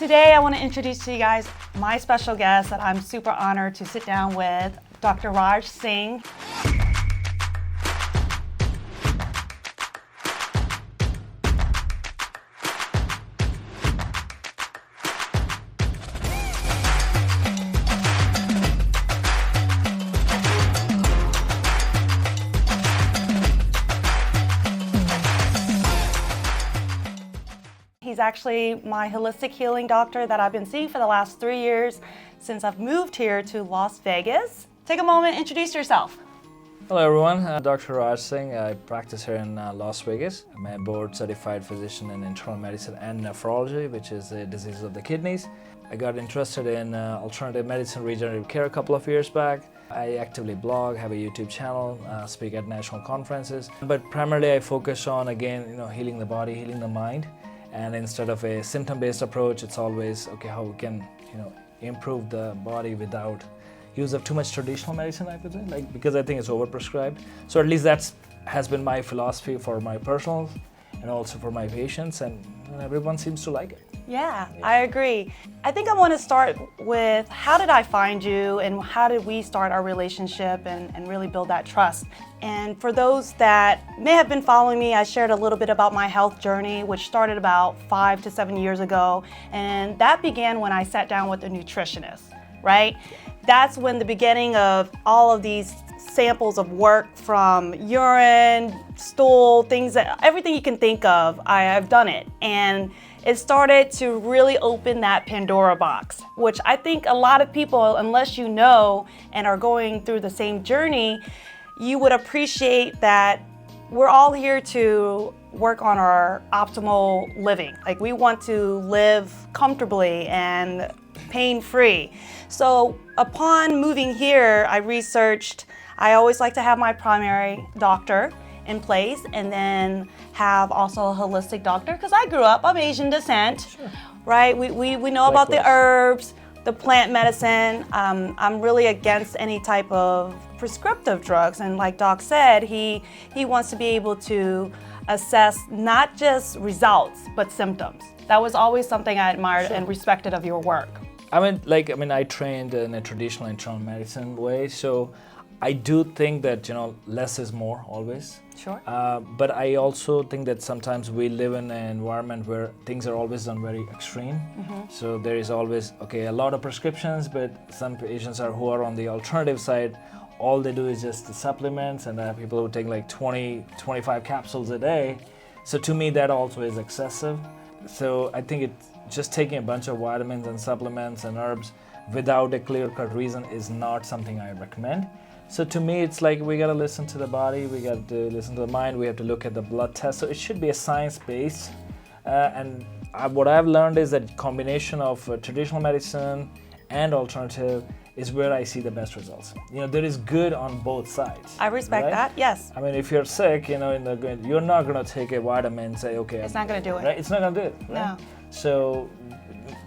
Today I want to introduce to you guys my special guest that I'm super honored to sit down with, Dr. Raj Singh. He's actually my holistic healing doctor that I've been seeing for the last 3 years since I've moved here to Las Vegas. Take a moment, introduce yourself. Hello everyone, I'm Dr. Raj Singh. I practice here in Las Vegas. I'm a board-certified physician in internal medicine and nephrology, which is a disease of the kidneys. I got interested in alternative medicine, regenerative care a couple of years back. I actively blog, have a YouTube channel, speak at national conferences. But primarily I focus on, again, healing the body, healing the mind. And instead of a symptom-based approach, it's always, okay, how we can, improve the body without use of too much traditional medicine, I would say, because I think it's overprescribed. So at least that has been my philosophy for my personal and also for my patients, and everyone seems to like it. Yeah, I agree. I think I want to start with how did I find you and how did we start our relationship and really build that trust? And for those that may have been following me, I shared a little bit about my health journey, which started about 5 to 7 years ago. And that began when I sat down with a nutritionist, right? That's when the beginning of all of these samples of work from urine, stool, everything you can think of, I've done it. And it started to really open that Pandora box, which I think a lot of people, unless you know and are going through the same journey, you would appreciate that we're all here to work on our optimal living. Like, we want to live comfortably and pain-free. So upon moving here, I researched, I always like to have my primary doctor in place and then have also a holistic doctor, because I grew up, I'm Asian descent, sure. Right? We know about the herbs, the plant medicine. I'm really against any type of prescriptive drugs, and like Doc said, he wants to be able to assess not just results, but symptoms. That was always something I admired and respected of your work. I trained in a traditional internal medicine way, so I do think that, less is more always. Sure. But I also think that sometimes we live in an environment where things are always done very extreme. Mm-hmm. So there is always, a lot of prescriptions, but some patients who are on the alternative side, all they do is just the supplements, and people who take like 20, 25 capsules a day. So to me, that also is excessive. So I think it's just taking a bunch of vitamins and supplements and herbs without a clear-cut reason is not something I recommend. So to me, it's like we got to listen to the body, we got to listen to the mind, we have to look at the blood test. So it should be a science-based. What I've learned is that combination of traditional medicine and alternative is where I see the best results. There is good on both sides. I respect that, yes. If you're sick, you're not going to take a vitamin and say, okay. It's not going to do it. Right? It's not going to do it. Right? No. So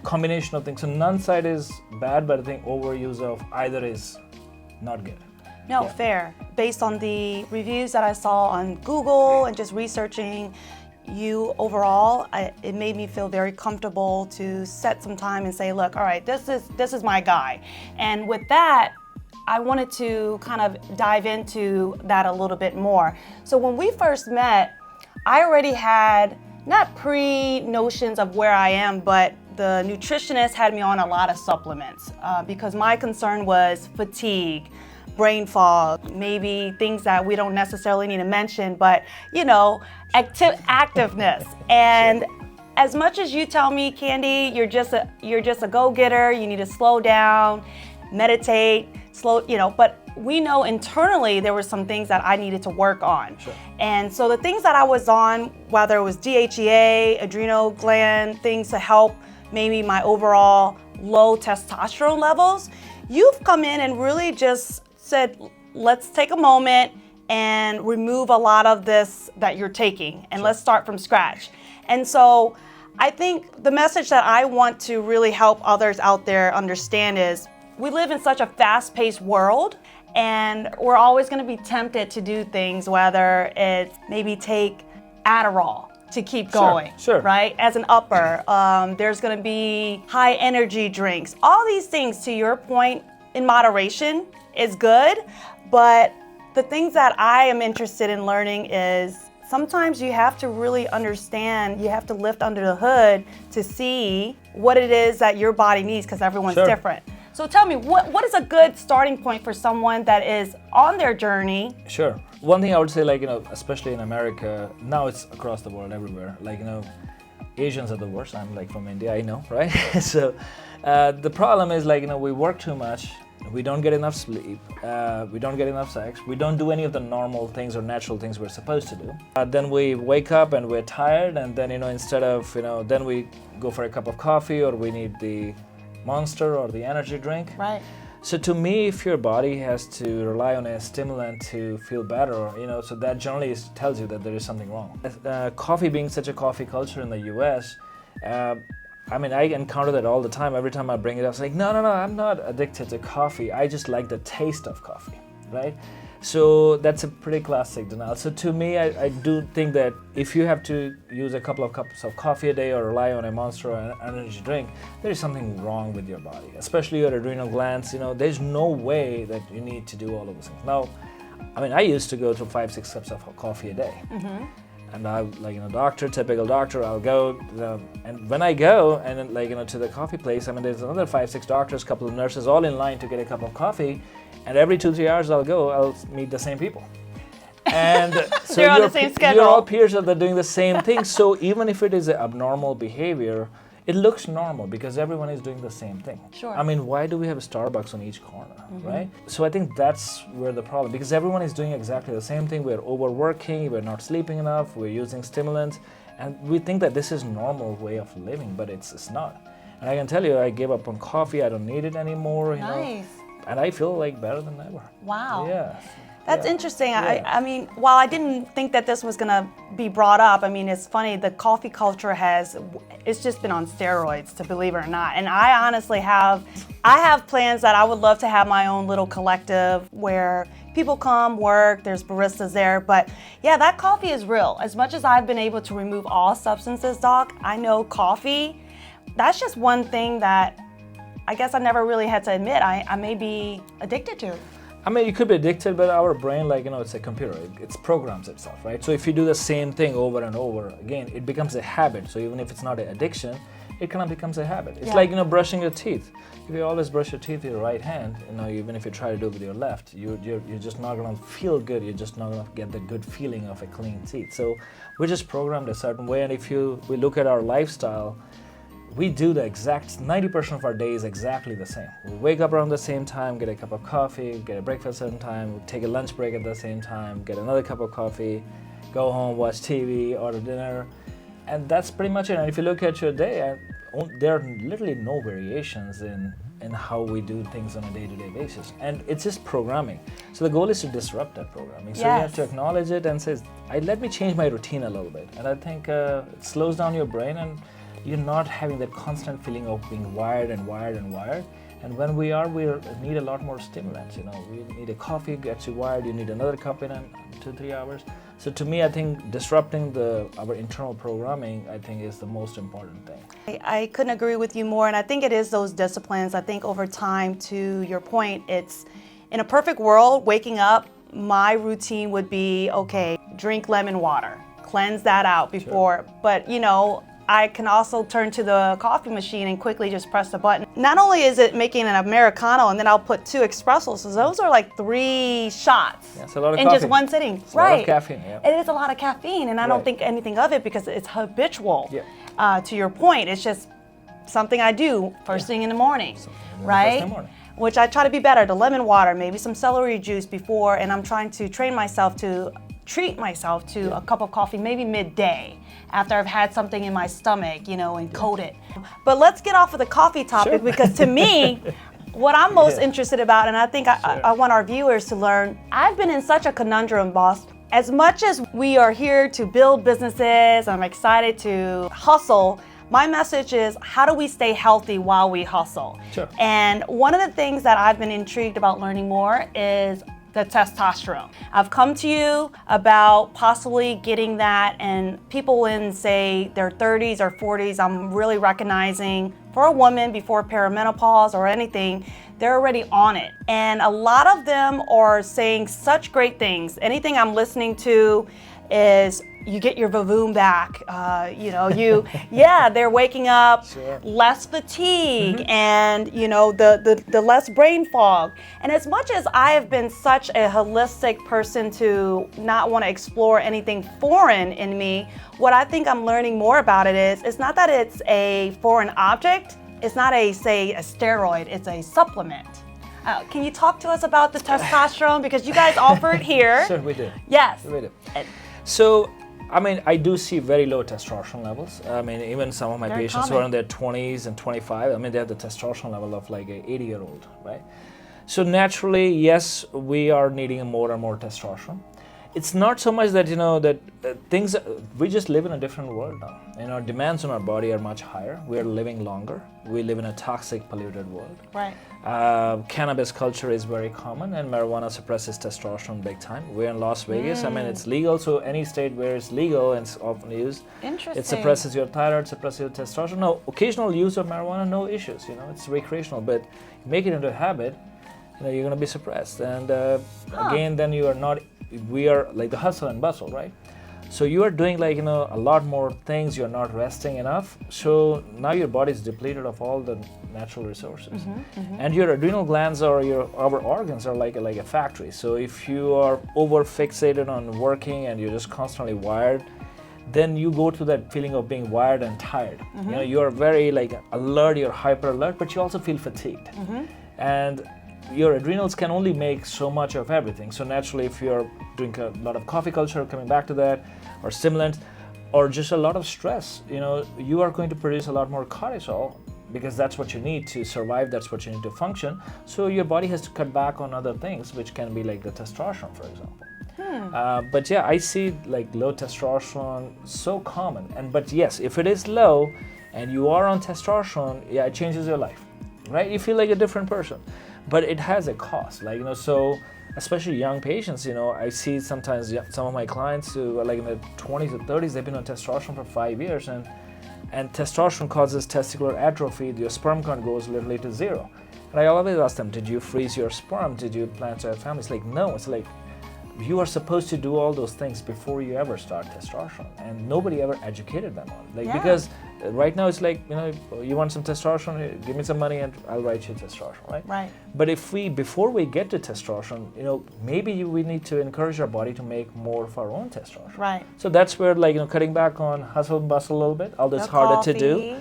combination of things. So none side is bad, but I think overuse of either is not good. No, yeah. Fair. Based on the reviews that I saw on Google and just researching you overall, it made me feel very comfortable to set some time and say, look, all right, this is my guy. And with that, I wanted to kind of dive into that a little bit more. So when we first met, I already had not pre-notions of where I am, but the nutritionist had me on a lot of supplements because my concern was fatigue, brain fog, maybe things that we don't necessarily need to mention, but activeness. And as much as you tell me, Kandy, you're just a go-getter, you need to slow down, meditate, but we know internally there were some things that I needed to work on. Sure. And so the things that I was on, whether it was DHEA, adrenal gland, things to help maybe my overall low testosterone levels, you've come in and really just said, let's take a moment and remove a lot of this that you're taking, and let's start from scratch. And so I think the message that I want to really help others out there understand is we live in such a fast-paced world, and we're always going to be tempted to do things, whether it's maybe take Adderall to keep going, Sure. right? As an upper, there's gonna be high energy drinks. All these things, to your point, in moderation is good, but the things that I am interested in learning is sometimes you have to really understand, you have to lift under the hood to see what it is that your body needs, because everyone's different. So tell me, what is a good starting point for someone that is on their journey? Sure. One thing I would say, like, especially in America, now it's across the world everywhere. Like, Asians are the worst. I'm like from India, I know, right? So the problem is, like, we work too much. We don't get enough sleep. We don't get enough sex. We don't do any of the normal things or natural things we're supposed to do. Then we wake up and we're tired, and then, instead of, then we go for a cup of coffee, or we need the Monster or the energy drink. Right. So to me, if your body has to rely on a stimulant to feel better, so that generally tells you that there is something wrong. Coffee being such a coffee culture in the US, I encounter that all the time. Every time I bring it up, it's like, no, I'm not addicted to coffee. I just like the taste of coffee, right? So that's a pretty classic denial. So to me, I do think that if you have to use a couple of cups of coffee a day or rely on a Monster or an energy drink, there is something wrong with your body, especially your adrenal glands. There's no way that you need to do all of those things. Now, I used to go through 5-6 cups of coffee a day. Mm-hmm. And I, typical doctor, I'll go, and when I go, and then, to the coffee place, there's another 5-6 doctors, couple of nurses, all in line to get a cup of coffee, and every 2-3 hours I'll meet the same people. And so they're on the same schedule. You're all peers that are doing the same thing, so even if it is an abnormal behavior, it looks normal because everyone is doing the same thing. Sure. Why do we have a Starbucks on each corner, right? So I think that's where the problem, because everyone is doing exactly the same thing. We're overworking, we're not sleeping enough, we're using stimulants, and we think that this is normal way of living, but it's not. And I can tell you, I gave up on coffee. I don't need it anymore. Nice. And I feel like better than ever. Wow. Yeah. That's interesting. Yeah. While I didn't think that this was going to be brought up, it's funny, the coffee culture it's just been on steroids, to believe it or not. And I honestly have plans that I would love to have my own little collective where people come, work, there's baristas there. But yeah, that coffee is real. As much as I've been able to remove all substances, Doc, I know coffee, that's just one thing that I guess I never really had to admit I may be addicted to. You could be addicted, but our brain, it's a computer. It programs itself, right? So if you do the same thing over and over again, it becomes a habit. So even if it's not an addiction, it kind of becomes a habit. It's like, brushing your teeth. If you always brush your teeth with your right hand, even if you try to do it with your left, you're just not going to feel good. You're just not going to get the good feeling of a clean teeth. So we're just programmed a certain way. And if we look at our lifestyle, we do the exact 90% of our day is exactly the same. We wake up around the same time, get a cup of coffee, get a breakfast at the same time, take a lunch break at the same time, get another cup of coffee, go home, watch TV, order dinner, and that's pretty much it. And if you look at your day, there are literally no variations in how we do things on a day-to-day basis, and it's just programming. So the goal is to disrupt that programming. So you have to acknowledge it and say, let me change my routine a little bit, and I think it slows down your brain, and you're not having that constant feeling of being wired. And when we need a lot more stimulants. We need a coffee, gets you wired. You need another cup in 2-3 hours. So to me, I think disrupting our internal programming, I think, is the most important thing. I couldn't agree with you more, and I think it is those disciplines. I think over time, to your point, it's in a perfect world, waking up, my routine would be, okay, drink lemon water, cleanse that out before, but I can also turn to the coffee machine and quickly just press the button. Not only is it making an Americano, and then I'll put 2 espressos, so those are like 3 shots a lot of in coffee. Just one sitting. It's a lot of caffeine, It is a lot of caffeine, and I don't think anything of it because it's habitual. To your point, it's just something I do first thing in the morning, right? First thing in the morning. Which I try to be better, the lemon water, maybe some celery juice before, and I'm trying to treat myself to a cup of coffee maybe midday after I've had something in my stomach, and coat it. But let's get off of the coffee topic because to me, what I'm most interested about, and I think I want our viewers to learn, I've been in such a conundrum, boss. As much as we are here to build businesses, I'm excited to hustle, my message is, how do we stay healthy while we hustle? Sure. And one of the things that I've been intrigued about learning more is the testosterone. I've come to you about possibly getting that, and people in, say, their 30s or 40s, I'm really recognizing for a woman before perimenopause or anything, they're already on it. And a lot of them are saying such great things. Anything I'm listening to is you get your vavoom back, they're waking up, Sure. less fatigue, and the less brain fog. And as much as I have been such a holistic person to not want to explore anything foreign in me, what I think I'm learning more about it is, it's not that it's a foreign object, it's not a steroid, it's a supplement. Can you talk to us about the testosterone? Because you guys offer it here. Sure, we do. Yes. We do. So, I mean, I do see very low testosterone levels. I mean, even some of my Very patients who common. are in their 20s and 25, I mean, they have the testosterone level of like an 80-year-old, right? So naturally, yes, we are needing more and more testosterone. It's not so much that, we just live in a different world now. Demands on our body are much higher. We are living longer. We live in a toxic, polluted world. Right. Cannabis culture is very common, and marijuana suppresses testosterone big time. We're in Las Vegas. I mean, it's legal, so any state where it's legal and it's often used, Interesting. it suppresses your thyroid, suppresses your testosterone. No, occasional use of marijuana, no issues. It's recreational, but you make it into a habit, you're going to be suppressed. And again, then we are like the hustle and bustle, right? So you are doing a lot more things, you're not resting enough. So now your body is depleted of all the natural resources. And your adrenal glands or our organs are like a factory. So if you are over fixated on working and you're just constantly wired, then you go to that feeling of being wired and tired. You're very alert, you're hyper alert, but you also feel fatigued. And your adrenals can only make so much of everything. So naturally, if you're doing a lot of coffee culture, coming back to that, or stimulants, or just a lot of stress, you are going to produce a lot more cortisol because that's what you need to survive, that's what you need to function. So your body has to cut back on other things, which can be like the testosterone, for example. But yeah, I see low testosterone so common. But yes, if it is low and you are on testosterone, yeah, it changes your life, right? You feel like a different person. But it has a cost, so especially young patients, I see sometimes some of my clients who are in their 20s or 30s, they've been on testosterone for 5 years, and testosterone causes testicular atrophy. Your sperm count goes literally to zero. And I always ask them, did you freeze your sperm? Did you plan to have family? It's like, no. It's like, you are supposed to do all those things before you ever start testosterone, and nobody ever educated them on it. Because right now it's like, you want some testosterone, give me some money and I'll write you testosterone, right? Right. But before we get to testosterone, maybe we need to encourage our body to make more of our own testosterone. Right. So that's where cutting back on hustle and bustle a little bit, although it's harder to do.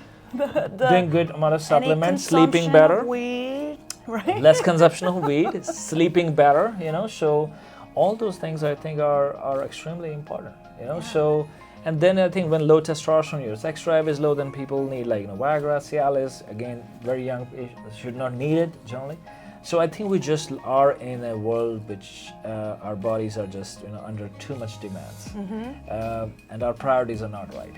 Doing good amount of supplements, sleeping better. Weed, right? Less consumption of weed, sleeping better, so all those things I think are extremely important, So, and then I think when low testosterone, your sex drive is low, then people need Viagra, Cialis. Again, very young patients should not need it generally. So I think we just are in a world which our bodies are just under too much demands, and our priorities are not right.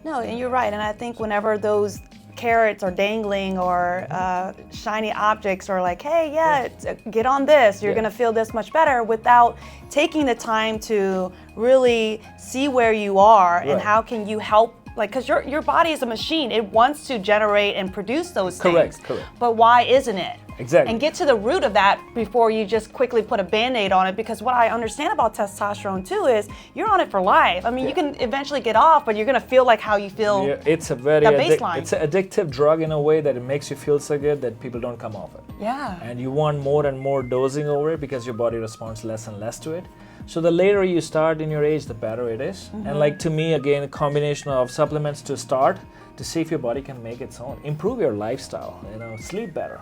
No, and you're right. And I think whenever those carrots are dangling or shiny objects are like, hey, get on this, you're going to feel this much better, without taking the time to really see where you are and how can you help, because your body is a machine. It wants to generate and produce those things. Correct. But why isn't it? Exactly. And get to the root of that before you just quickly put a Band-Aid on it, because what I understand about testosterone too is you're on it for life. I mean, you can eventually get off, but you're going to feel like how you feel. Yeah, it's a very baseline. it's an addictive drug in a way that it makes you feel so good that people don't come off it. Yeah. And you want more and more dosing over it because your body responds less and less to it. So the later you start in your age, the better it is. And to me, again, a combination of supplements to start, to see if your body can make its own. Improve your lifestyle, sleep better.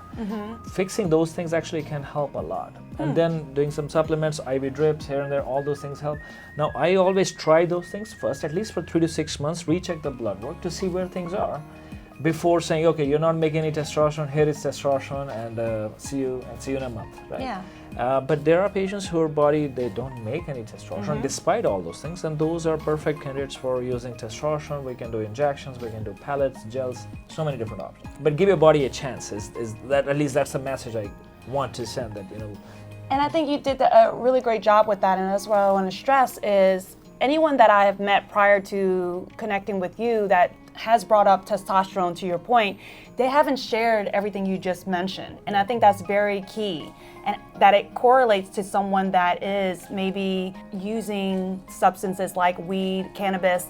Fixing those things actually can help a lot. And then doing some supplements, IV drips here and there, all those things help. Now, I always try those things first, at least for 3 to 6 months, recheck the blood work to see where things are, before saying, okay, you're not making any testosterone, here is testosterone, and see you in a month, right? Yeah. But there are patients whose body, they don't make any testosterone despite all those things, and those are perfect candidates for using testosterone. We can do injections, we can do pellets, gels, so many different options. But give your body a chance, is that, at least that's the message I want to send, that And I think you did a really great job with that. And that's what I want to stress is anyone that I have met prior to connecting with you that has brought up testosterone, to your point, they haven't shared everything you just mentioned. And I think that's very key. And that it correlates to someone that is maybe using substances like weed, cannabis,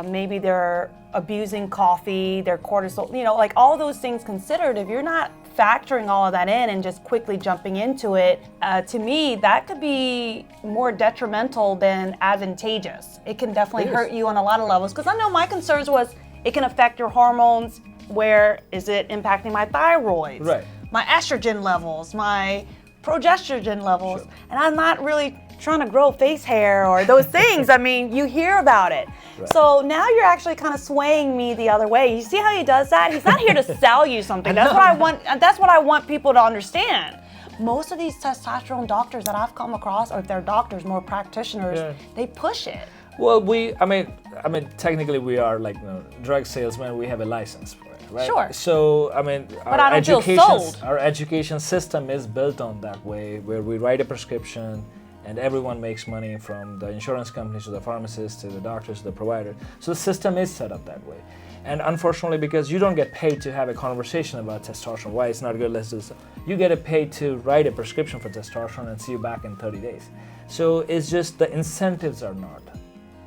maybe they're abusing coffee, their cortisol, like all those things considered, if you're not factoring all of that in and just quickly jumping into it, to me, that could be more detrimental than advantageous. It can definitely hurt you on a lot of levels. Because I know my concerns was it can affect your hormones. Where is it impacting my thyroid, my estrogen levels, my progesterone levels? Sure. And I'm not really trying to grow face hair or those things. I mean, you hear about it. Right. So now you're actually kind of swaying me the other way. You see how he does that? He's not here to sell you something. That's what I want. That's what I want people to understand. Most of these testosterone doctors that I've come across, or if they're doctors, more practitioners, they push it. Well, I mean, technically we are like drug salesmen. We have a license for it, right? Sure. So, I mean, our education system is built on that way, where we write a prescription, and everyone makes money, from the insurance companies to the pharmacists to the doctors to the provider. So the system is set up that way. And unfortunately, because you don't get paid to have a conversation about testosterone, why it's not good, let's do this, you get paid to write a prescription for testosterone and see you back in 30 days. So it's just the incentives are not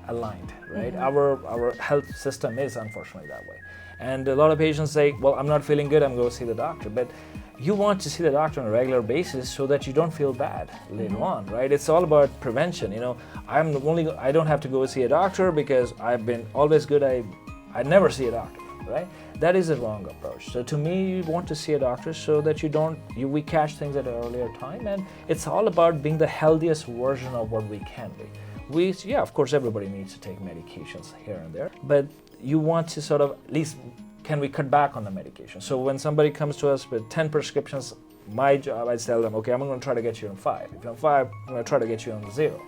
aligned, right? Our health system is unfortunately that way. And a lot of patients say, well, I'm not feeling good, I'm going to see the doctor. But you want to see the doctor on a regular basis so that you don't feel bad later on, right? It's all about prevention. I don't have to go see a doctor because I've been always good. I never see a doctor, right? That is a wrong approach. So to me, you want to see a doctor so that we catch things at an earlier time. And it's all about being the healthiest version of what we can be. Of course, everybody needs to take medications here and there, but you want to sort of, at least, can we cut back on the medication? So when somebody comes to us with 10 prescriptions, my job, I tell them, okay, I'm going to try to get you on 5. If you're on 5, I'm going to try to get you on 0,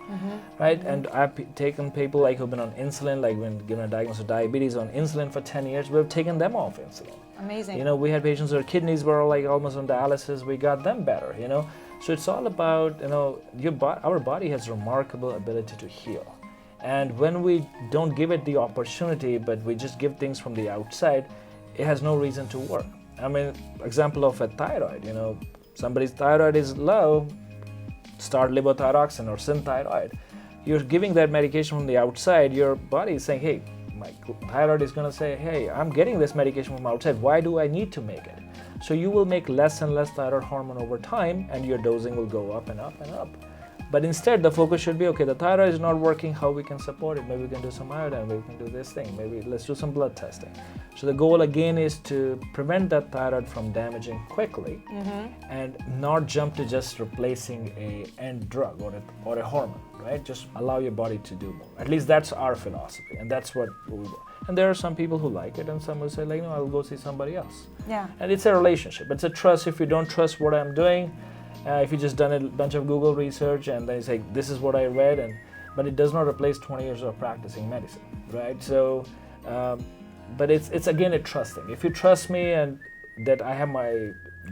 right? And I've taken people like who've been on insulin, like when given a diagnosis of diabetes, on insulin for 10 years, we've taken them off insulin. Amazing. We had patients whose kidneys were like almost on dialysis, we got them better, So it's all about, our body has remarkable ability to heal. And when we don't give it the opportunity, but we just give things from the outside, it has no reason to work. I mean, example of a thyroid, somebody's thyroid is low, start levothyroxine or synthyroid. You're giving that medication from the outside, your body is saying, hey, my thyroid is going to say, hey, I'm getting this medication from outside, why do I need to make it? So you will make less and less thyroid hormone over time, and your dosing will go up and up and up. But instead, the focus should be, okay, the thyroid is not working, how we can support it? Maybe we can do some iodine, maybe we can do this thing, maybe let's do some blood testing. So the goal again is to prevent that thyroid from damaging quickly and not jump to just replacing a end drug or a hormone, right? Just allow your body to do more. At least that's our philosophy, and that's what we do. And there are some people who like it, and some will say, like, no, I'll go see somebody else. Yeah. And it's a relationship. It's a trust. If you don't trust what I'm doing, if you just done a bunch of Google research and then you say, this is what I read, but it does not replace 20 years of practicing medicine, right? So, but it's again a trust thing. If you trust me and that I have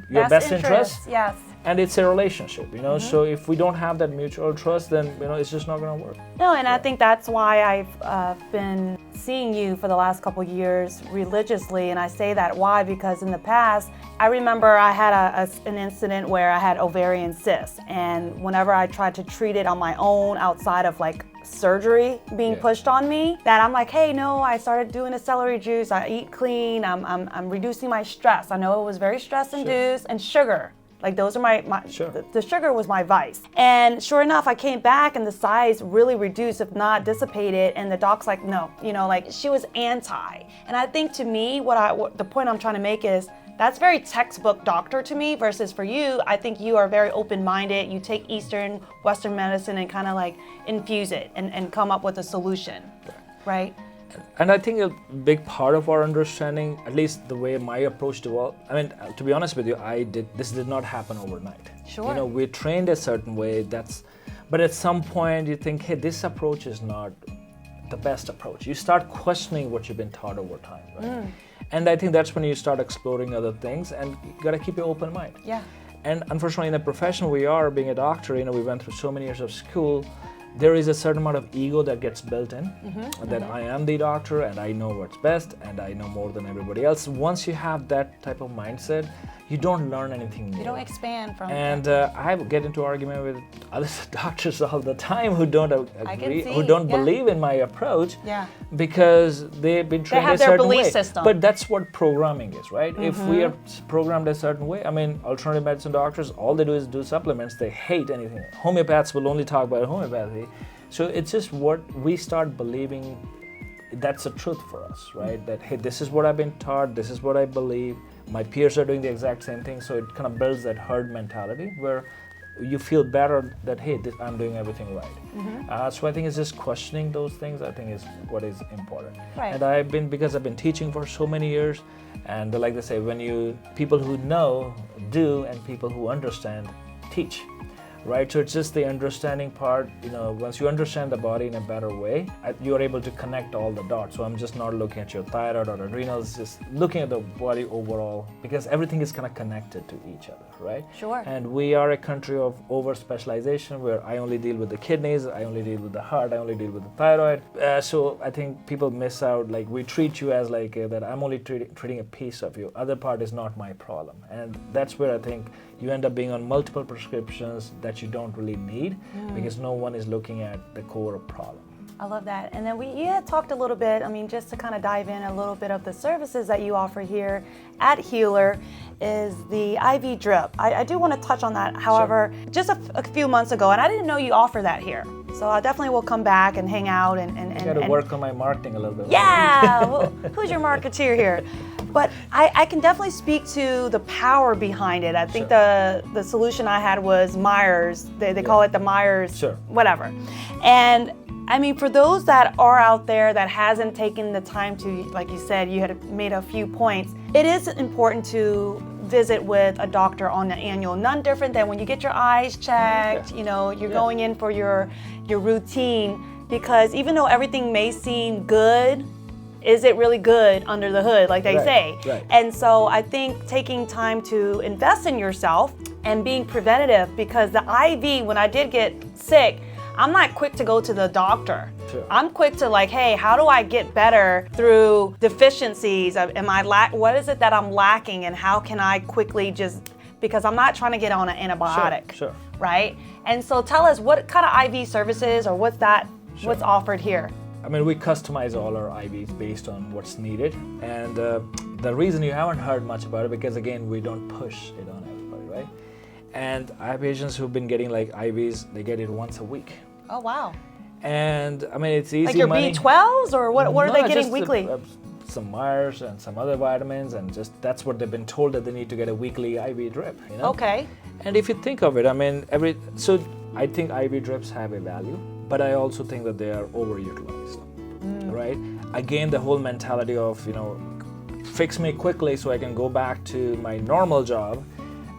your best interest, yes. And it's a relationship, so if we don't have that mutual trust, then, it's just not going to work. No, and I think that's why I've been seeing you for the last couple of years religiously, and I say that why, because in the past, I remember I had an incident where I had ovarian cysts, and whenever I tried to treat it on my own outside of like surgery being pushed on me, that I'm like, hey, no, I started doing a celery juice, I eat clean, I'm reducing my stress. I know it was very stress induced, and sugar. Like those are the sugar was my vice. And sure enough, I came back and the size really reduced, if not dissipated. And the doc's like, no, like she was anti. And I think to me, the point I'm trying to make is that's very textbook doctor to me versus for you, I think you are very open-minded. You take Eastern, Western medicine and kind of like infuse it and come up with a solution, right? And I think a big part of our understanding, at least the way my approach developed, I mean, to be honest with you, this did not happen overnight. Sure. We trained a certain way, but at some point you think, hey, this approach is not the best approach. You start questioning what you've been taught over time, right? And I think that's when you start exploring other things, and you gotta keep your open mind. Yeah. And unfortunately, in the profession we are, being a doctor, we went through so many years of school. There is a certain amount of ego that gets built in, that I am the doctor and I know what's best and I know more than everybody else. Once you have that type of mindset, you don't learn anything new. You don't expand from And I get into argument with other doctors all the time who don't agree, who don't believe in my approach, because they've been trained a certain way. System. But that's what programming is, right? If we are programmed a certain way, I mean, alternative medicine doctors, all they do is do supplements. They hate anything. Homeopaths will only talk about homeopathy. So it's just what we start believing, that's the truth for us, right? That, hey, this is what I've been taught, this is what I believe. My peers are doing the exact same thing, so it kind of builds that herd mentality where you feel better that, hey, I'm doing everything right. So I think it's just questioning those things, I think, is what is important. Right. And because I've been teaching for so many years, and like they say, people who know, do, and people who understand, teach. Right, so it's just the understanding part. Once you understand the body in a better way, you're able to connect all the dots. So I'm just not looking at your thyroid or adrenals, just looking at the body overall, because everything is kind of connected to each other, right? Sure. And we are a country of over specialization, where I only deal with the kidneys, I only deal with the heart, I only deal with the thyroid. So I think people miss out. Like, we treat you as that I'm only treating a piece of you. Other part is not my problem, and that's where I think you end up being on multiple prescriptions that you don't really need, because no one is looking at the core problem. I love that. And then we had talked a little bit, just to kind of dive in a little bit of the services that you offer here at Healor is the IV drip. I do want to touch on that. However, just a few months ago, and I didn't know you offer that here. So I definitely will come back and hang out and got to work on my marketing a little bit. Yeah, well, who's your marketeer here? But I can definitely speak to the power behind it. I think the solution I had was Myers. They call it the Myers, whatever. And for those that are out there that hasn't taken the time to, like you said, you had made a few points, it is important to visit with a doctor on the annual. None different than when you get your eyes checked, you're going in for your routine, because even though everything may seem good, is it really good under the hood, like they say? Right. And so I think taking time to invest in yourself and being preventative, because the IV, when I did get sick, I'm not quick to go to the doctor. I'm quick to hey, how do I get better through deficiencies? What is it that I'm lacking, and how can I quickly because I'm not trying to get on an antibiotic, right? And so tell us, what kind of IV services, or what's offered here? We customize all our IVs based on what's needed, and the reason you haven't heard much about it, because again, we don't push it on everybody, right? And I have patients who've been getting IVs, they get it once a week. Oh, wow. And it's easy. Like your money. B12s, or what are they getting weekly? Some Myers and some other vitamins, and just that's what they've been told, that they need to get a weekly IV drip. Okay. And if you think of it, so I think IV drips have a value, but I also think that they are overutilized, right? Again, the whole mentality of fix me quickly so I can go back to my normal job,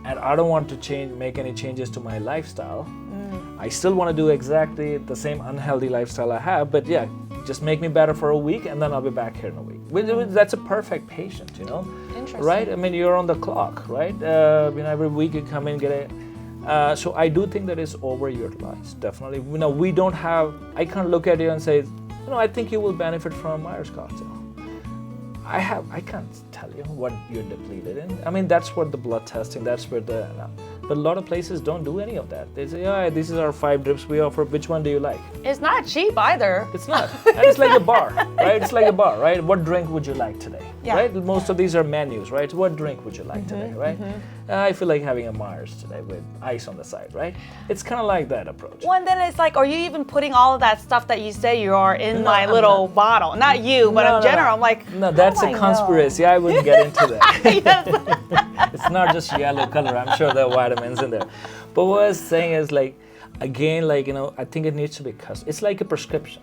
and I don't want to make any changes to my lifestyle. I still want to do exactly the same unhealthy lifestyle I have, but just make me better for a week, and then I'll be back here in a week. That's a perfect patient, Interesting. Right? You're on the clock, right? Every week you come in, get it. So I do think that it's overutilized, definitely. We don't have, I can't look at you and say, I think you will benefit from Myers cocktail. I can't tell you what you're depleted in. That's what the blood testing, that's where but a lot of places don't do any of that. They say, this is our 5 drips we offer, which one do you like? It's not cheap either. It's not. And it's like a bar, right? It's like a bar, right? What drink would you like today? Yeah. Right? Most of these are menus, right? What drink would you like today, right? I feel like having a Myers today with ice on the side, right? It's kind of like that approach. Well, and then it's are you even putting all of that stuff that you say you are in my little bottle? Not you, but in general. I'm like, no, that's a conspiracy. I wouldn't get into that. It's not just yellow color. I'm sure there are vitamins in there. But what I was saying is again, I think it needs to be custom. It's like a prescription.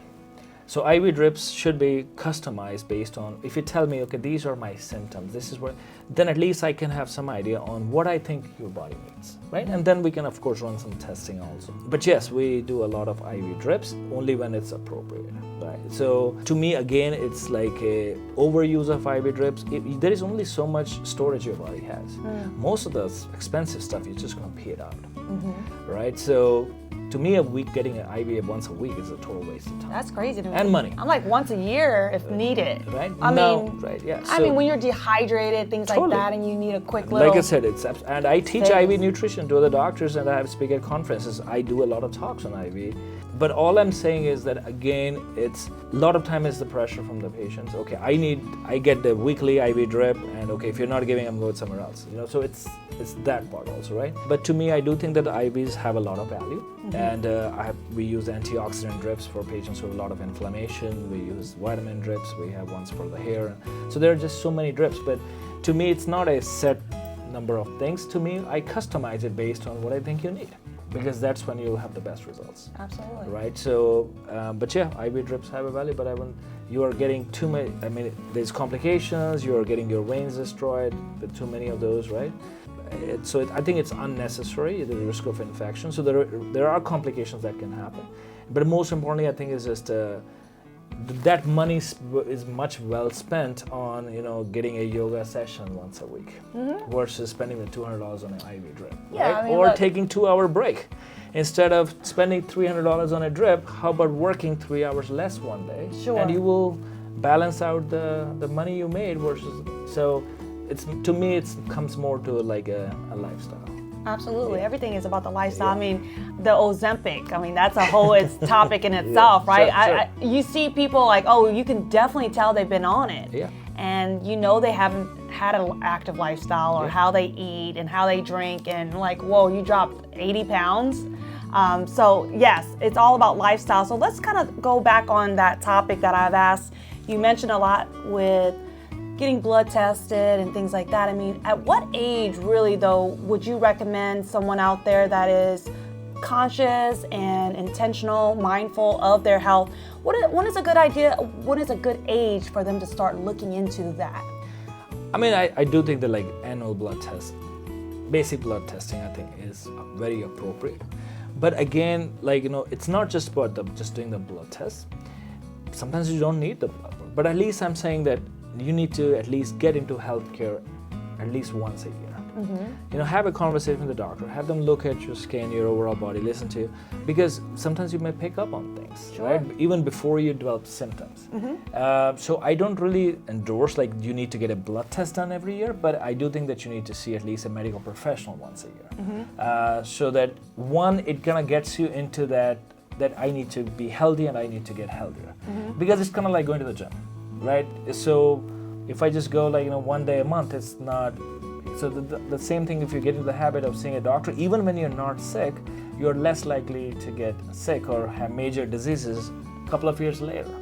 So IV drips should be customized based on, if you tell me, okay, these are my symptoms, this is what, then at least I can have some idea on what I think your body needs, right? And then we can of course run some testing also. But yes, we do a lot of IV drips only when it's appropriate, right? So to me, again, it's like a overuse of IV drips. There is only so much storage your body has. Most of the expensive stuff, you're just gonna pee it out, right? So to me, getting an IV once a week is a total waste of time. That's crazy to me. And money. I'm like once a year if needed. Right? I mean, right, yeah. I mean, when you're dehydrated, things like that, and you need a quick little... Like I said, and I teach IV nutrition to other doctors, and I have speak at conferences. I do a lot of talks on IV. But all I'm saying is that, again, it's a lot of time is the pressure from the patients. Okay, I get the weekly IV drip, and okay, if you're not giving, I'm going somewhere else. You know, so it's that part also, right? But to me, I do think that the IVs have a lot of value, and we use antioxidant drips for patients who have a lot of inflammation. We use vitamin drips. We have ones for the hair. So there are just so many drips. But to me, it's not a set number of things. To me, I customize it based on what I think you need, because that's when you'll have the best results. Absolutely. Right? So, but yeah, IV drips have a value, but you are getting too many, I mean, there's complications, you are getting your veins destroyed with too many of those, right? I think it's unnecessary, the risk of infection. So there are complications that can happen. But most importantly, I think is just that money is much well spent on, you know, getting a yoga session once a week versus spending the $200 on an IV drip, Yeah, right? I mean, Or look, taking 2-hour break. Instead of spending $300 on a drip, how about working 3 hours less one day? Sure. And you will balance out the money you made versus, so to me, it comes more to like a lifestyle. Absolutely. Yeah. Everything is about the lifestyle. Yeah. I mean, the Ozempic, I mean, that's a whole topic in itself, right? Sure. You see people like, oh, you can definitely tell they've been on it. Yeah. And you know they haven't had an active lifestyle or how they eat and how they drink, and like, whoa, you dropped 80 pounds. So yes, it's all about lifestyle. So let's kind of go back on that topic that I've asked. You mentioned a lot with getting blood tested and things like that. I mean, at what age really though would you recommend someone out there that is conscious and intentional, mindful of their health? When is a good idea, when is a good age for them to start looking into that? I mean, I do think that like annual blood test, basic blood testing, I think is very appropriate. But again, like, you know, it's not just about just doing the blood test. Sometimes you don't need the blood work, but at least I'm saying that you need to at least get into healthcare at least once a year. You know, have a conversation with the doctor, have them look at your skin, your overall body, listen to you, because sometimes you may pick up on things, right? Even before you develop symptoms. So I don't really endorse like you need to get a blood test done every year, but I do think that you need to see at least a medical professional once a year. So that one, it kind of gets you into that I need to be healthy and I need to get healthier. Because it's kind of like going to the gym, right? So if I just go like, you know, one day a month, it's not. So the same thing, if you get into the habit of seeing a doctor, even when you're not sick, you're less likely to get sick or have major diseases a couple of years later.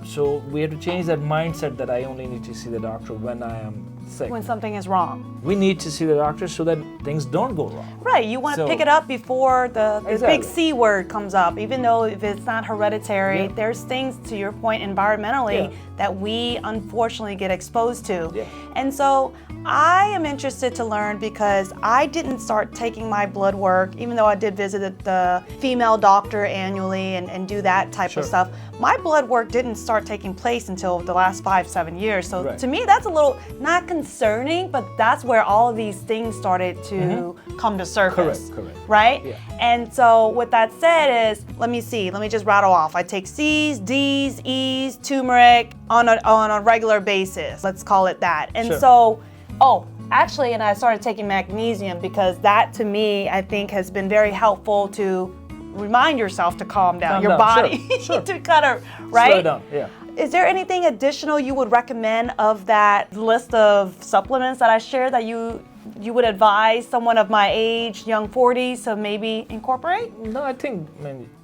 So we have to change that mindset that I only need to see the doctor when I am sick. When something is wrong. We need to see the doctor so that things don't go wrong. Right, you want to pick it up before the Exactly. big C word comes up. Even though if it's not hereditary, there's things, to your point, environmentally that we unfortunately get exposed to. And so I am interested to learn, because I didn't start taking my blood work, even though I did visit the female doctor annually and do that type of stuff. My blood work didn't start taking place until the last 5-7 years. So to me, that's a little, not concerning, but that's where all of these things started to come to surface. Correct. Right? Yeah. And so with that said is, let me just rattle off. I take C's, D's, E's, turmeric on a regular basis. Let's call it that. And so, actually, and I started taking magnesium because that, to me, I think has been very helpful to remind yourself to calm down your body, to kind of, right? Slow down, Is there anything additional you would recommend of that list of supplements that I shared that you would advise someone of my age, young 40s, to maybe incorporate? No, I think,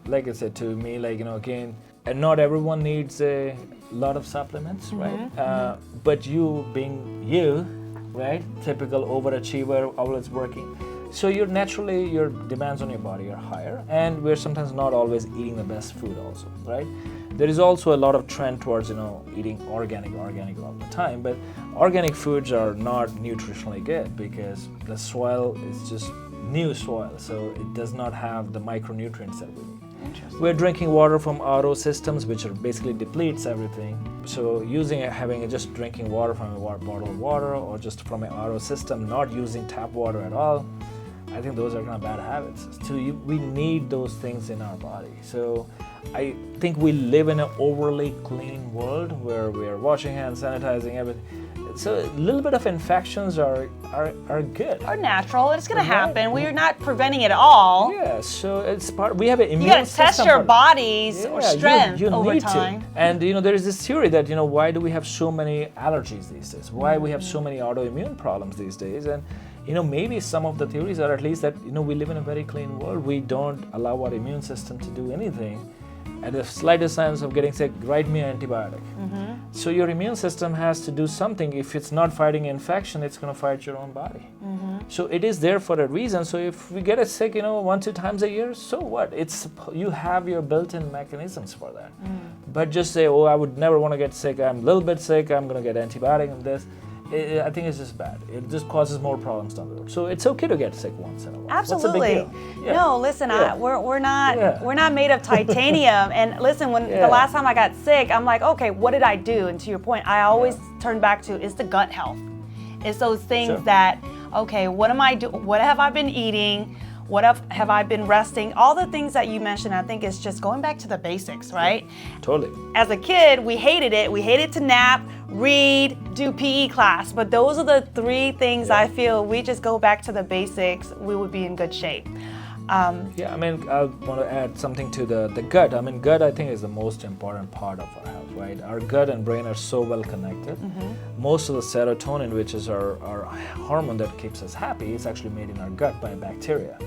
like I said, to me, like, you know, again, and not everyone needs a lot of supplements, right? But you being you, right? Typical overachiever, always working. So your demands on your body are higher, and we're sometimes not always eating the best food also, right? There is also a lot of trend towards, you know, eating organic all the time, but organic foods are not nutritionally good because the soil is just new soil, so it does not have the micronutrients that we need. We're drinking water from RO systems, which are basically depletes everything. So just drinking water from a bottle of water or just from an RO system, not using tap water at all, I think those are kind of bad habits. So we need those things in our body. So I think we live in an overly clean world where we are washing hands, sanitizing everything. So a little bit of infections are good. Are natural. It's going to happen. We're not preventing it all. Yeah, so it's part. We have an immune You got to system. test your body's strength you over need time. To. And there is this theory that why do we have so many allergies these days? Why we have so many autoimmune problems these days? And maybe some of the theories are at least that we live in a very clean world. We don't allow our immune system to do anything. At the slightest signs of getting sick, write me an antibiotic. So your immune system has to do something. If it's not fighting infection, it's going to fight your own body. So it is there for a reason. So if we get sick, 1-2 times a year, so what? You have your built-in mechanisms for that. But just say, I would never want to get sick. I'm a little bit sick. I'm going to get antibiotic and this. I think it's just bad. It just causes more problems down the road. So it's okay to get sick once in a while. Absolutely. What's the big deal? Yeah. No, listen, Yeah. we're not made of titanium. And listen, the last time I got sick, I'm like, okay, what did I do? And to your point, I always turn back to is the gut health. It's those things that, okay, what am I doing? What have I been eating? What have I been resting? All the things that you mentioned, I think is just going back to the basics, right? Totally. As a kid, we hated it. We hated to nap, read, do PE class. But those are the 3 things I feel we just go back to the basics, we would be in good shape. I want to add something to the gut. Gut I think is the most important part of our health, right? Our gut and brain are so well connected. Most of the serotonin, which is our hormone that keeps us happy, is actually made in our gut by bacteria.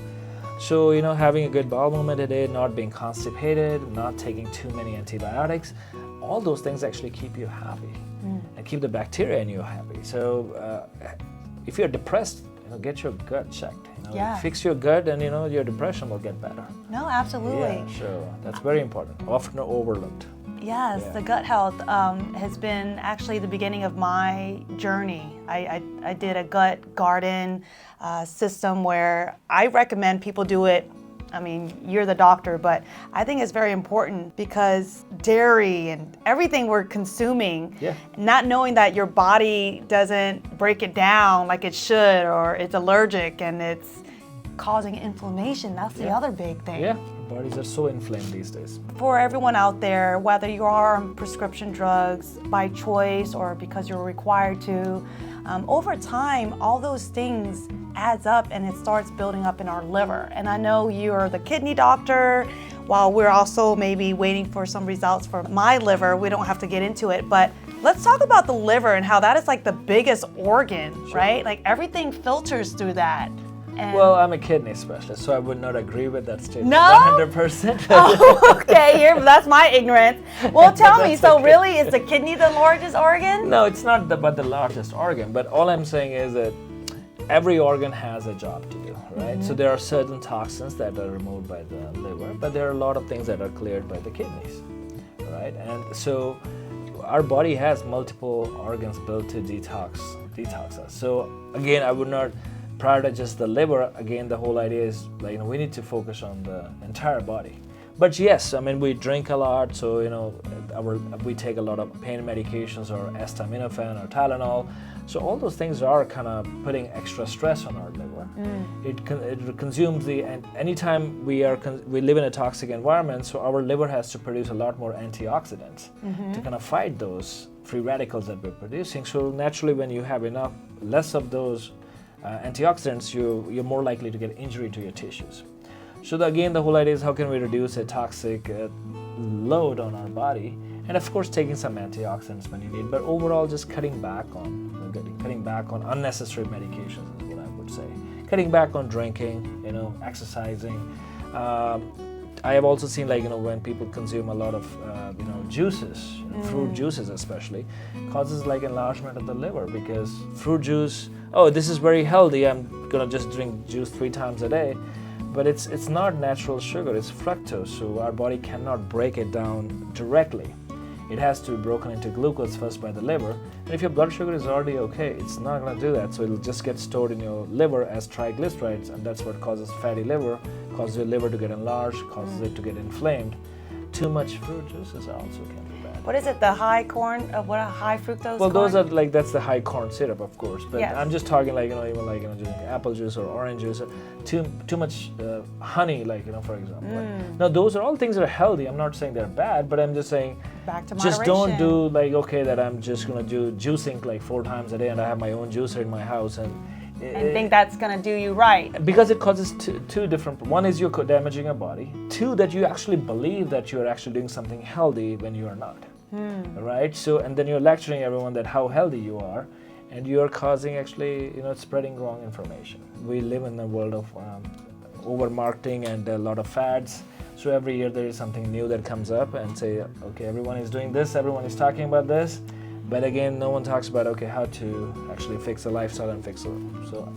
So, having a good bowel movement a day, not being constipated, not taking too many antibiotics, all those things actually keep you happy and keep the bacteria in you happy. So, if you're depressed, get your gut checked. Fix your gut, and your depression will get better. No, absolutely. Yeah, so that's very important. Often overlooked. Yes, the gut health has been actually the beginning of my journey. I did a gut garden system where I recommend people do it. You're the doctor, but I think it's very important because dairy and everything we're consuming, not knowing that your body doesn't break it down like it should, or it's allergic and it's causing inflammation. That's the other big thing. Yeah, bodies are so inflamed these days. For everyone out there, whether you are on prescription drugs by choice or because you're required to, over time, all those things adds up and it starts building up in our liver. And I know you're the kidney doctor, while we're also maybe waiting for some results for my liver. We don't have to get into it, but let's talk about the liver and how that is like the biggest organ, right? Like everything filters through that. And well, I'm a kidney specialist, so I would not agree with that statement. No? 100%. Oh, okay, that's my ignorance. Well, tell me, so really, is the kidney the largest organ? No, it's not but the largest organ, but all I'm saying is that every organ has a job to do, right? So there are certain toxins that are removed by the liver, but there are a lot of things that are cleared by the kidneys, right? And so our body has multiple organs built to detox us. So again, I would not prioritize just the liver. Again, the whole idea is we need to focus on the entire body. But yes, we drink a lot, so we take a lot of pain medications or acetaminophen or Tylenol. So all those things are kind of putting extra stress on our liver. It consumes and anytime we live in a toxic environment, so our liver has to produce a lot more antioxidants to kind of fight those free radicals that we're producing. So naturally, when you have less of those antioxidants, you're more likely to get injury to your tissues. So again, the whole idea is how can we reduce a toxic load on our body, and of course taking some antioxidants when you need, but overall just cutting back on unnecessary medications is what I would say. Cutting back on drinking, exercising. I have also seen when people consume a lot of juices, fruit juices especially, causes enlargement of the liver, because fruit juice, this is very healthy, I'm gonna just drink juice 3 times a day. But it's not natural sugar, it's fructose, so our body cannot break it down directly. it has to be broken into glucose first by the liver. And if your blood sugar is already okay, it's not going to do that. So it'll just get stored in your liver as triglycerides, and that's what causes fatty liver, causes your liver to get enlarged, causes it to get inflamed. Too much fruit juices also can be bad. What is it? The high corn? What a high fructose? Well, corn? those are like, that's the high corn syrup, of course. But Yes. I'm just talking like, even like, drinking apple juice or orange juice, or too much honey, like, for example. Like, now, those are all things that are healthy. I'm not saying they're bad, but I'm just saying, Back to just don't moderation. do like, okay, that I'm just gonna do juicing like 4 times a day, and I have my own juicer in my house, and think that's gonna do you right. because it causes two different. One is you're damaging your body. 2, that you actually believe that you're actually doing something healthy when you are not. Right? So, and then you're lecturing everyone that how healthy you are, and you're causing actually, spreading wrong information. We live in a world of over marketing and a lot of fads. So every year there is something new that comes up and say, okay, everyone is doing this, everyone is talking about this. But again, no one talks about, okay, how to actually fix a lifestyle and fix it. So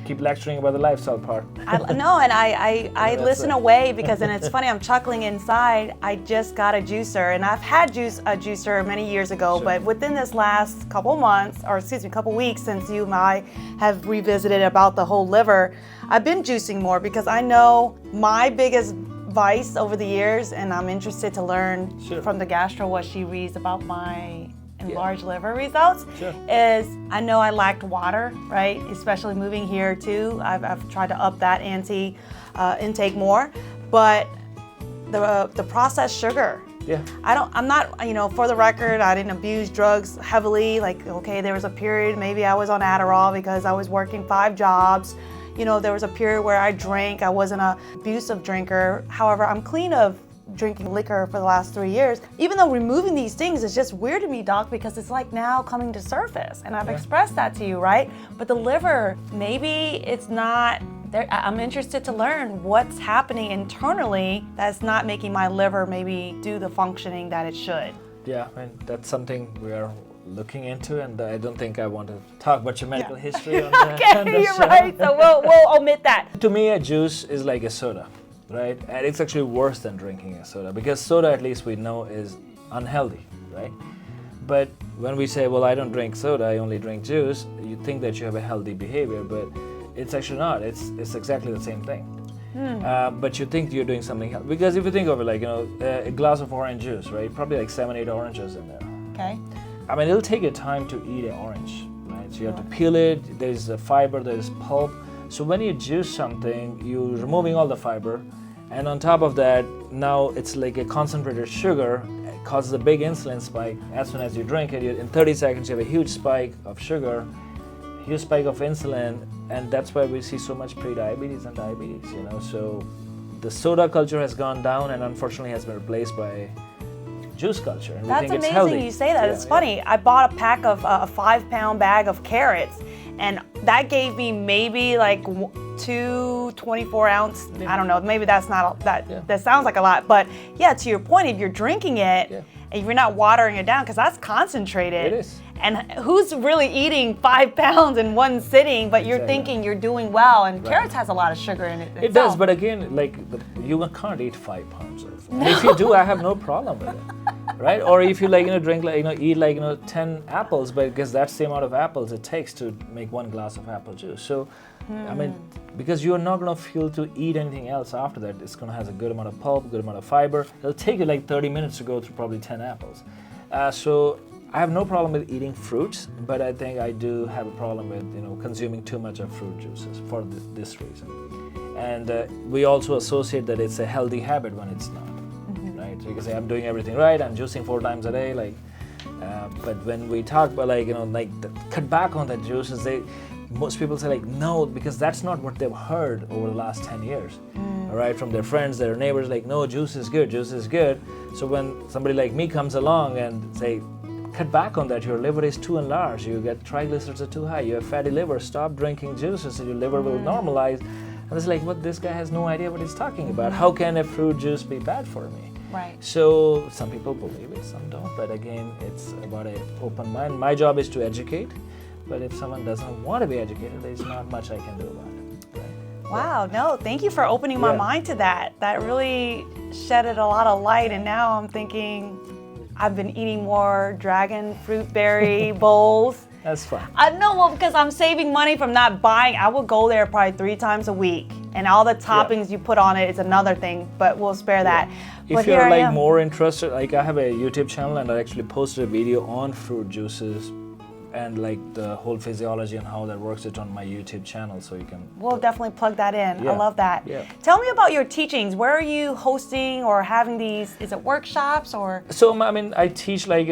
keep lecturing about the lifestyle part. I listen away because, and it's funny, I'm chuckling inside. I just got a juicer, and I've had a juicer many years ago, Sure. but within this last couple weeks since you and I have revisited about the whole liver, I've been juicing more because I know my biggest vice over the years, and I'm interested to learn Sure. from the gastro what she reads about my enlarged liver results. Sure. Is I know I lacked water, right? Especially moving here too. I've tried to up that intake more, but the processed sugar. Yeah. I'm not, for the record, I didn't abuse drugs heavily. Like, okay, there was a period, maybe I was on Adderall because I was working 5 jobs. There was a period where I drank. I wasn't an abusive drinker. However, I'm clean of drinking liquor for the last 3 years. Even though removing these things is just weird to me, Doc, because it's like now coming to surface. And I've expressed that to you, right? But the liver, maybe it's not there. I'm interested to learn what's happening internally that's not making my liver maybe do the functioning that it should. Yeah, I mean, that's something we are looking into, and I don't think I want to talk about your medical history on that. Okay, you're right. So we'll omit that. To me, a juice is like a soda, right? And it's actually worse than drinking a soda, because soda, at least we know, is unhealthy, right? But when we say, well, I don't drink soda, I only drink juice, you think that you have a healthy behavior, but it's actually not. It's exactly the same thing. But you think you're doing something healthy. Because if you think of it, like, a glass of orange juice, right? Probably like 7-8 oranges in there. Okay. I mean, it'll take you time to eat an orange, right? So you have to peel it, there's a fiber, there's pulp. So when you juice something, you're removing all the fiber, and on top of that, now it's like a concentrated sugar. It causes a big insulin spike. As soon as you drink it, in 30 seconds you have a huge spike of sugar, huge spike of insulin, and that's why we see so much pre-diabetes and diabetes, So the soda culture has gone down and unfortunately has been replaced by juice culture, and we That's think it's amazing healthy. you say that. Yeah, It's funny. I bought a pack of a 5-pound bag of carrots, and that gave me maybe like 2 24-ounce. I don't know. Maybe that's not that. Yeah. That sounds like a lot, but yeah. To your point, if you're drinking it, Yeah. and you're not watering it down, because that's concentrated. It is. And who's really eating 5 pounds in one sitting? But you're Exactly. thinking you're doing well, and Right. carrots has a lot of sugar in it. It does, but again, like you can't eat 5 pounds of. And if you do, I have no problem with it, right? Or if you drink eat 10 apples, but because that's the amount of apples it takes to make 1 glass of apple juice. So, I mean, because you're not gonna feel to eat anything else after that. It's gonna have a good amount of pulp, good amount of fiber. It'll take you like 30 minutes to go through probably 10 apples. So I have no problem with eating fruits, but I think I do have a problem with consuming too much of fruit juices for this reason. And we also associate that it's a healthy habit when it's not, right? So you can say I'm doing everything right, I'm juicing 4 times a day, but when we talk about cut back on the juices, most people say no, because that's not what they've heard over the last 10 years, all right, from their friends, their neighbors, no, juice is good, juice is good. So when somebody like me comes along and say, cut back on that, your liver is too enlarged, you get triglycerides are too high, you have fatty liver, stop drinking juices so your liver will normalize. And it's like, what, this guy has no idea what he's talking about. How can a fruit juice be bad for me? Right. So some people believe it, some don't, but again, it's about an open mind. My job is to educate, but if someone doesn't want to be educated, there's not much I can do about it. Right? Wow, no, thank you for opening my Yeah. mind to that. That really shedded a lot of light, and now I'm thinking, I've been eating more dragon fruit berry bowls. That's fine. I know, well, because I'm saving money from not buying. I would go there probably 3 times a week, and all the toppings you put on it is another thing, but we'll spare that. But If you're like more interested, like I have a YouTube channel and I actually posted a video on fruit juices and like the whole physiology and how that works. It's on my YouTube channel, so you can. We'll definitely plug that in. Yeah. I love that. Yeah. Tell me about your teachings. Where are you hosting or having these? Is it workshops or? So I mean, I teach like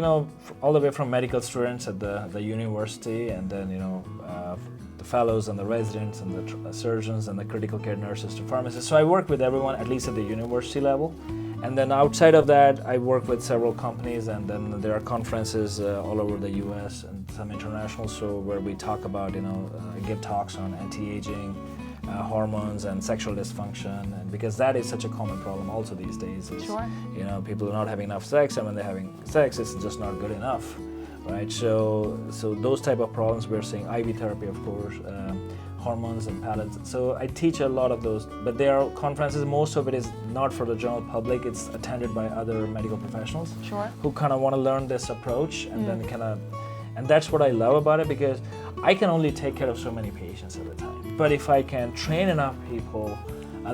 all the way from medical students at the university, and then the fellows and the residents and the surgeons and the critical care nurses to pharmacists. So I work with everyone at least at the university level. And then outside of that, I work with several companies, and then there are conferences all over the U.S. and some international, so where we talk about, give talks on anti-aging, hormones, and sexual dysfunction, and because that is such a common problem also these days. Sure. People are not having enough sex, and when they're having sex, it's just not good enough, right? So those type of problems we're seeing, IV therapy, of course. Hormones and pellets. So I teach a lot of those, but there are conferences. Most of it is not for the general public. It's attended by other medical professionals who kind of want to learn this approach, and then and that's what I love about it, because I can only take care of so many patients at a time. But if I can train enough people,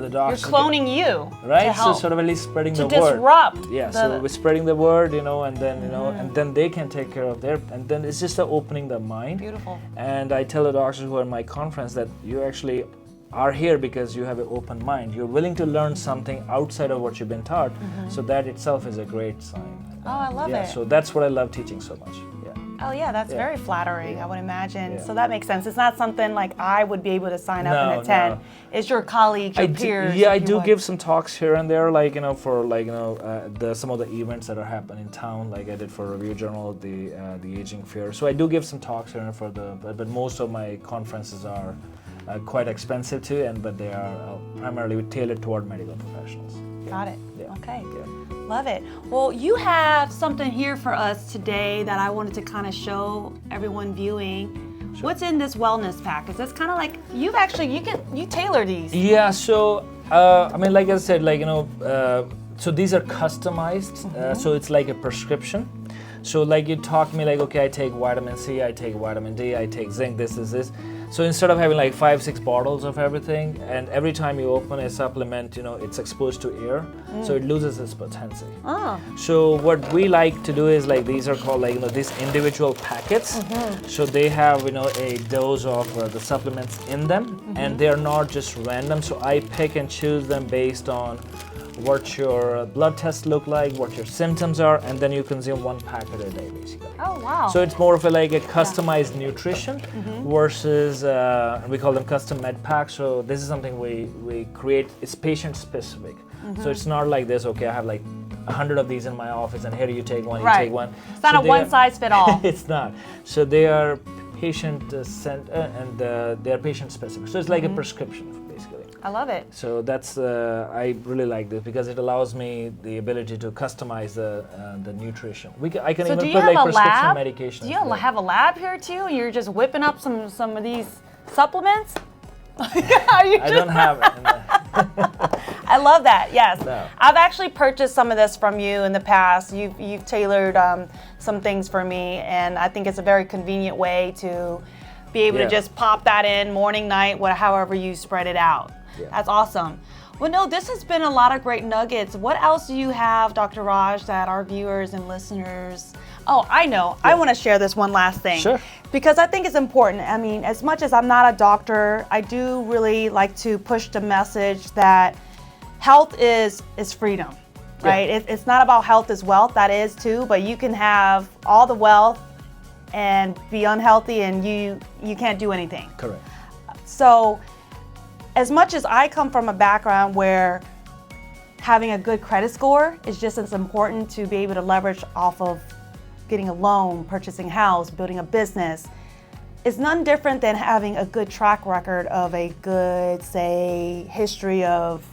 the doctors. You're cloning you, right? To help. So sort of at least spreading to the word. Disrupt. Yeah. So we're spreading the word, and then and then they can take care of their, and then it's just opening the mind. Beautiful. And I tell the doctors who are in my conference that you actually are here because you have an open mind. You're willing to learn something outside of what you've been taught. So that itself is a great sign. Oh, I love it. So that's what I love teaching so much. Oh yeah, that's very flattering, I would imagine. Yeah. So that makes sense. It's not something like I would be able to sign up and No, attend. no. It's your colleagues, your peers. I if you do would. give some talks here and there, like for some of the events that are happening in town. Like I did for Review Journal, the Aging Fair. So I do give some talks here and for but most of my conferences are quite expensive too, but they are primarily tailored toward medical professionals. Got it. Yeah. Okay. Yeah. Love it. Well, you have something here for us today that I wanted to kind of show everyone viewing. Sure. What's in this wellness pack? Is this kind of like you tailor these? Yeah. So I mean, like I said, so these are customized. So it's like a prescription. So like you talk to me like, okay, I take vitamin C, I take vitamin D, I take zinc, this. So instead of having like 5-6 bottles of everything, and every time you open a supplement, it's exposed to air, so it loses its potency. Oh. So what we like to do is like these are called these individual packets. So they have a dose of the supplements in them, and they're not just random. So I pick and choose them based on what your blood tests look like, what your symptoms are, and then you consume 1 packet a day, basically. Oh, wow. So it's more of a customized nutrition versus, we call them custom med packs. So this is something we create. It's patient specific. So it's not like this, okay, I have like 100 of these in my office and here you take one, you take one. It's not a one size fit all. It's not. So they are patient and they are patient specific. So it's like a prescription, basically. I love it. So that's I really like this because it allows me the ability to customize the nutrition. I can even put like prescription medication. Do you have a lab here too? You're just whipping up some of these supplements? I don't have it. I love that. Yes, No. I've actually purchased some of this from you in the past. You've tailored some things for me, and I think it's a very convenient way to be able to just pop that in morning, night, however you spread it out. Yeah. That's awesome. Well, no, this has been a lot of great nuggets. What else do you have, Dr. Raj, that our viewers and listeners? Oh, I know. I want to share this one last thing. Sure. Because I think it's important. I mean, as much as I'm not a doctor, I do really like to push the message that health is freedom, right? It's not about health is wealth. That is too, but you can have all the wealth and be unhealthy and you can't do anything. Correct. So as much as I come from a background where having a good credit score is just as important to be able to leverage off of getting a loan, purchasing a house, building a business, it's none different than having a good track record of a good, say, history of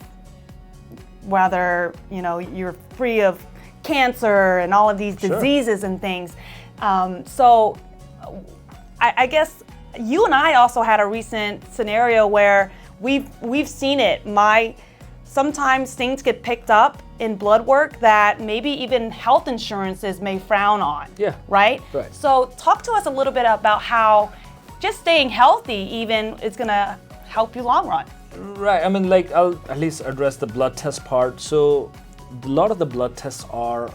whether, you're free of cancer and all of these diseases and things. So I guess you and I also had a recent scenario where we've seen it. My sometimes things get picked up in blood work that maybe even health insurances may frown on. Yeah. Right? Right. So talk to us a little bit about how just staying healthy even is gonna help you long run. Right. I mean, like, I'll at least address the blood test part. So a lot of the blood tests are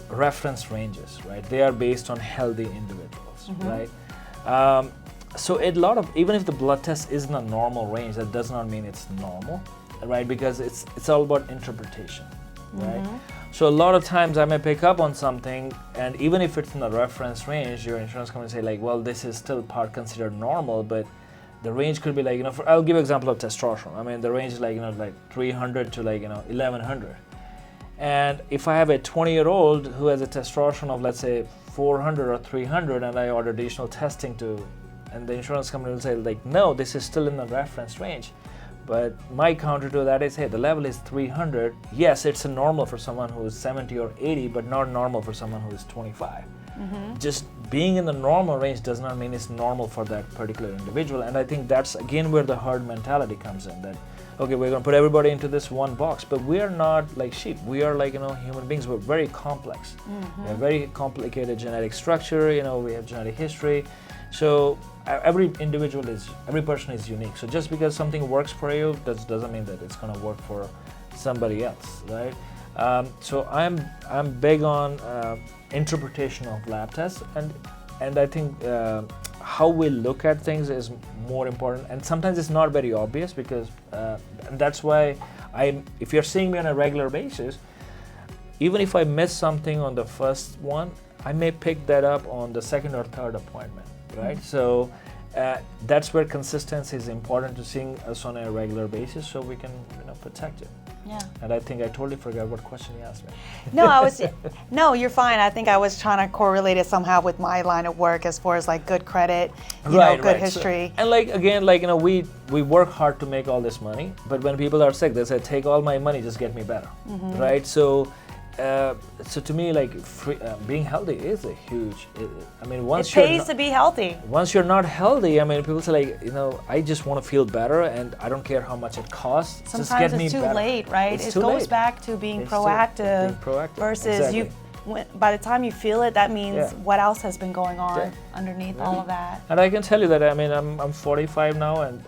reference ranges, right? They are based on healthy individuals, right? So a lot of, even if the blood test is in a normal range, that does not mean it's normal, right? Because it's all about interpretation, right? So a lot of times I may pick up on something, and even if it's in the reference range, your insurance company say like, well, this is still part considered normal, but the range could be like, I'll give an example of testosterone. I mean, the range is like, like 300 to like, 1100. And if I have a 20-year-old who has a testosterone of, let's say, 400 or 300, and I order additional testing and the insurance company will say like, no, this is still in the reference range. But my counter to that is, hey, the level is 300. Yes, it's a normal for someone who is 70 or 80, but not normal for someone who is 25. Just being in the normal range does not mean it's normal for that particular individual. And I think that's again where the herd mentality comes in, that okay, we're going to put everybody into this one box, but we are not like sheep. We are like, human beings. We're very complex. We have very complicated genetic structure, we have genetic history. So every person is unique. So just because something works for you, doesn't mean that it's going to work for somebody else, right? So I'm big on interpretation of lab tests, and I think how we look at things is more important, and sometimes it's not very obvious because and that's why if you're seeing me on a regular basis, even if I miss something on the first one, I may pick that up on the second or third appointment, right? So that's where consistency is important, to seeing us on a regular basis so we can protect it. Yeah. And I think I totally forgot what question you asked me. No, you're fine. I think I was trying to correlate it somehow with my line of work as far as like good credit, good history. So, and like again, like we work hard to make all this money, but when people are sick, they say, take all my money, just get me better, right? So to me, like being healthy is a huge. Once it pays to be healthy. Once you're not healthy, people say like, I just want to feel better, and I don't care how much it costs. Sometimes just get it's me too better. late, right? It goes back to being proactive versus exactly. By the time you feel it, that means what else has been going on underneath all of that. And I can tell you that I'm 45 now, and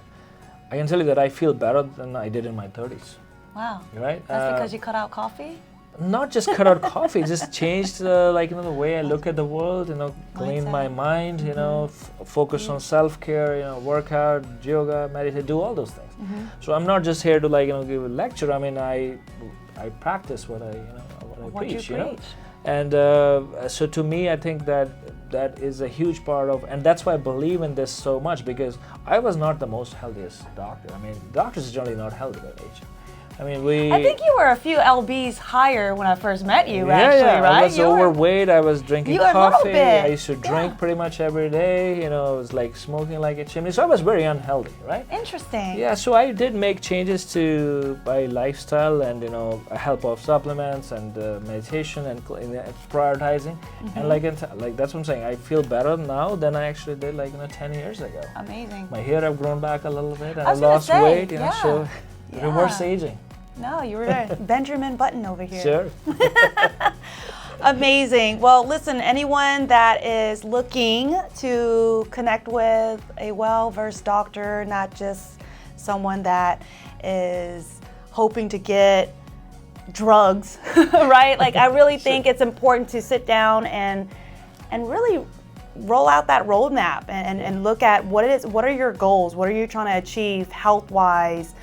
I can tell you that I feel better than I did in my 30s. Wow. Right? That's because you cut out coffee? Not just cut out coffee, just changed the way I look at the world, clean my mind, focus on self-care, work out, yoga, meditate, do all those things. So I'm not just here to give a lecture. I practice what I preach, And so to me, I think that is a huge part of, and that's why I believe in this so much, because I was not the most healthiest doctor. Doctors are generally not healthy by age. I think you were a few lbs higher when I first met you, right? I was overweight, I was drinking coffee, I used to drink pretty much every day, I was like smoking like a chimney, so I was very unhealthy, right? Interesting. Yeah, so I did make changes to my lifestyle and, help of supplements and meditation and prioritizing, and like that's what I'm saying, I feel better now than I actually did 10 years ago. Amazing. My hair have grown back a little bit, and I lost weight, so reverse aging. No, you were right. Benjamin Button over here. Sure. Amazing. Well, listen, anyone that is looking to connect with a well-versed doctor, not just someone that is hoping to get drugs, right? I really think it's important to sit down and really roll out that roadmap and look at what are your goals? What are you trying to achieve health-wise?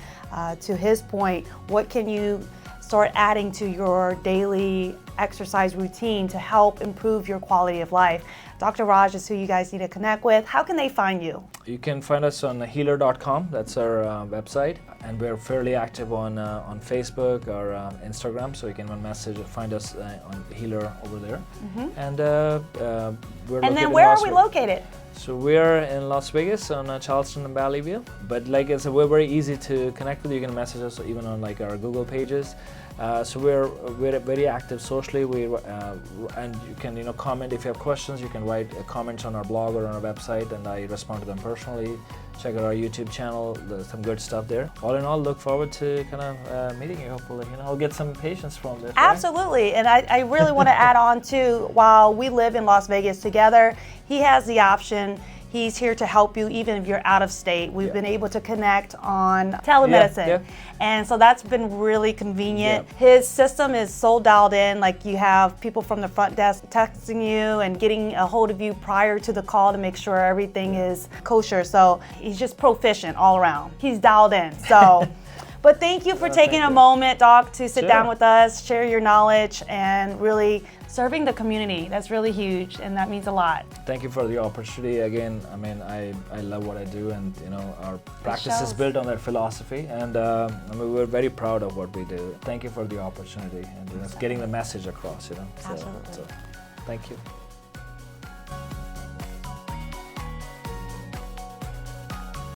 To his point, what can you start adding to your daily exercise routine to help improve your quality of life? Dr. Raj is who you guys need to connect with. How can they find you? You can find us on Healor.com. That's our website, and we're fairly active on Facebook or Instagram. So you can find us on Healor over there. And we're. And then where are we located? So we're in Las Vegas on Charleston and Valleyview. But like I said, we're very easy to connect with. You can message us even on our Google pages. So we're very active socially. And you can comment if you have questions. You can write comments on our blog or on our website, and I respond to them personally. check out our YouTube channel. There's some good stuff there. All in all, look forward to kind of meeting you. Hopefully, I'll get some patients from this. Absolutely, and I really want to add on too, while we live in Las Vegas together, he has the option. He's here to help you even if you're out of state. We've been able to connect on telemedicine. And so that's been really convenient. His system is so dialed in, like you have people from the front desk texting you and getting a hold of you prior to the call to make sure everything is kosher. So he's just proficient all around. He's dialed in. So, but thank you for taking a moment, Doc, to sit down with us, share your knowledge, and really serving the community. That's really huge, and that means a lot. Thank you for the opportunity. Again, I mean, I love what I do, and our practice is built on that philosophy, and I mean, we're very proud of what we do. Thank you for the opportunity and getting the message across. Absolutely. So, thank you.